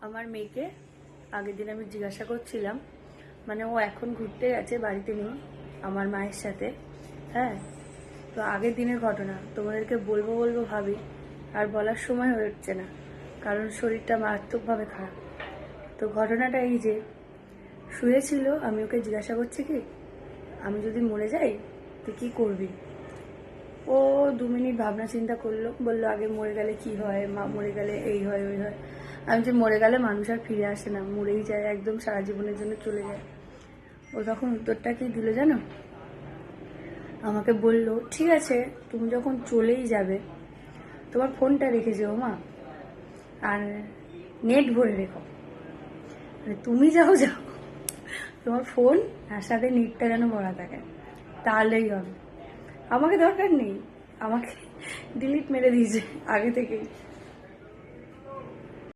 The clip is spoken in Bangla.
আমার মেয়েকে আগের দিন আমি জিজ্ঞাসা করছিলাম, মানে ও এখন ঘুরতে গেছে, বাড়িতে নেই, আমার মায়ের সাথে। হ্যাঁ, তো আগের দিনের ঘটনা তোমাদেরকে বলবো বলবো ভাবি, আর বলার সময় হয়ে উঠছে না, কারণ শরীরটা মারাত্মকভাবে খারাপ। তো ঘটনাটা এই যে, শুয়েছিল, আমি ওকে জিজ্ঞাসা করছি কি, আমি যদি মরে যাই তুই কী করবি? ও 2 মিনিট ভাবনা চিন্তা করলো, বললো আগে মরে গেলে কি হয়, মা মরে গেলে এই হয় ওই হয়। আমি যে মরে গেলে মানুষ আর ফিরে আসে না, মরেই যায়, একদম সারা জীবনের জন্য চলে যায়। ও তখন উত্তরটা কি দিল জানো? আমাকে বলল, ঠিক আছে তুমি যখন চলেই যাবে তোমার ফোনটা রেখে যেও মা, আর নেট ভরে রেখো, মানে তুমি যাও যাও, তোমার ফোন আর সাথে নেটটা যেন ভরা থাকে, তাহলেই হবে। আমাকে দরকার নেই, আমাকে ডিলিট মেরে দিয়েছে আগে থেকেই।